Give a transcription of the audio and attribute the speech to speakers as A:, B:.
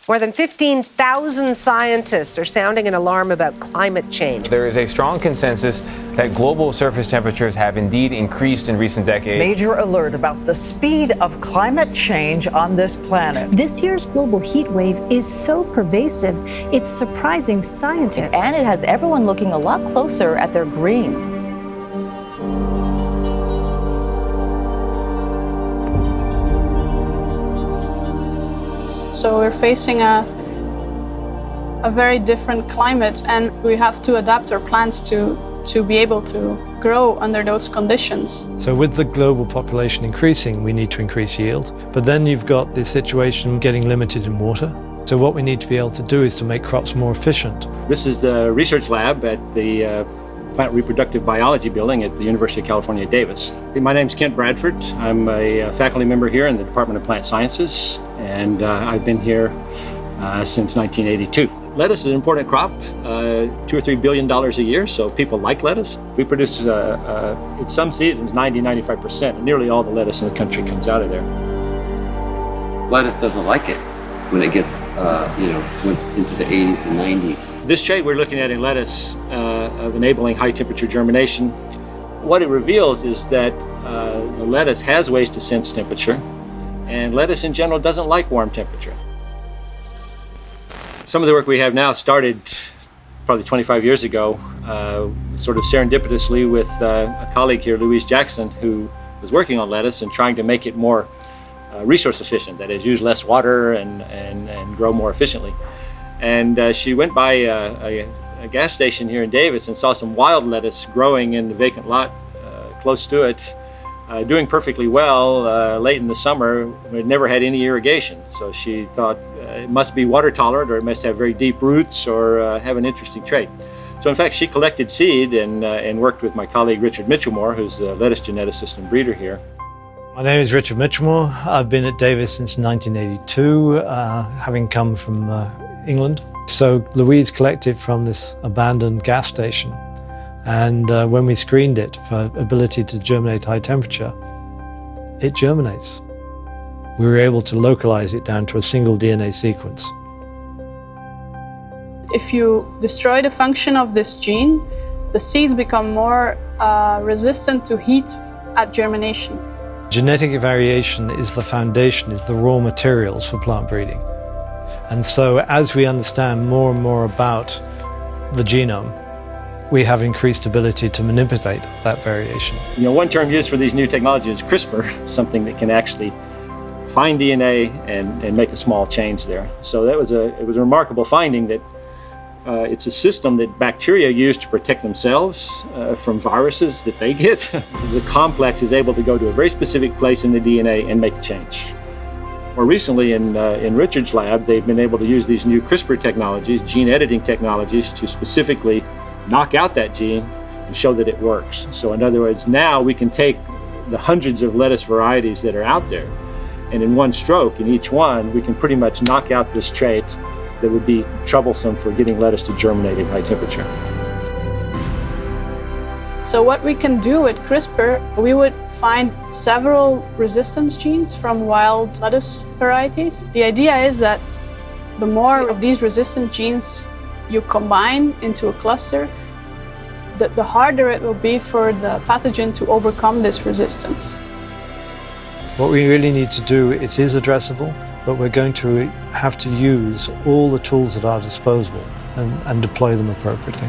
A: More than 15,000 scientists are sounding an alarm about climate change.
B: There is a strong consensus that global surface temperatures have indeed increased in recent decades.
C: Major alert about the speed of climate change on this planet.
D: This year's global heat wave is so pervasive, it's surprising scientists.
E: And it has everyone looking a lot closer at their greens.
F: So we're facing a very different climate, and we have to adapt our plants to be able to grow under those conditions.
G: So with the global population increasing, we need to increase yield. But then you've got the situation getting limited in water. So what we need to be able to do is to make crops more efficient.
H: This is the research lab at the Plant Reproductive Biology building at the University of California, Davis. My name is Kent Bradford. I'm a faculty member here in the Department of Plant Sciences, and I've been here since 1982. Lettuce is an important crop, $2 or $3 billion a year, so people like lettuce. We produce, in some seasons, 90-95%, and nearly all the lettuce in the country comes out of there.
I: Lettuce doesn't like it when it gets, once into the 80s and 90s.
H: This trait we're looking at in lettuce of enabling high temperature germination, what it reveals is that the lettuce has ways to sense temperature, and lettuce in general doesn't like warm temperature. Some of the work we have now started probably 25 years ago, sort of serendipitously with a colleague here, Louise Jackson, who was working on lettuce and trying to make it more resource efficient, that is, use less water and grow more efficiently. And she went by a gas station here in Davis and saw some wild lettuce growing in the vacant lot close to it, doing perfectly well late in the summer. It never had any irrigation, so she thought it must be water tolerant, or it must have very deep roots, or have an interesting trait. So in fact, she collected seed and worked with my colleague Richard Mitchellmore, who's the lettuce geneticist and breeder here.
G: My name is Richard Mitchellmore. I've been at Davis since 1982, having come from England. So Louise collected from this abandoned gas station, and when we screened it for ability to germinate high temperature, it germinates. We were able to localize it down to a single DNA sequence.
F: If you destroy the function of this gene, the seeds become more resistant to heat at germination.
G: Genetic variation is the foundation, is the raw materials for plant breeding. And so as we understand more and more about the genome, we have increased ability to manipulate that variation.
H: One term used for these new technologies is CRISPR, something that can actually find DNA and make a small change there. So it was a remarkable finding that it's a system that bacteria use to protect themselves from viruses that they get. The complex is able to go to a very specific place in the DNA and make a change. More recently in Richard's lab, they've been able to use these new CRISPR technologies, gene editing technologies, to specifically knock out that gene and show that it works. So in other words, now we can take the hundreds of lettuce varieties that are out there, and in one stroke, in each one, we can pretty much knock out this trait that would be troublesome for getting lettuce to germinate at high temperature.
F: So what we can do with CRISPR, we would find several resistance genes from wild lettuce varieties. The idea is that the more of these resistant genes you combine into a cluster, the harder it will be for the pathogen to overcome this resistance.
G: What we really need to do, it is addressable, but we're going to have to use all the tools at our disposal and deploy them appropriately.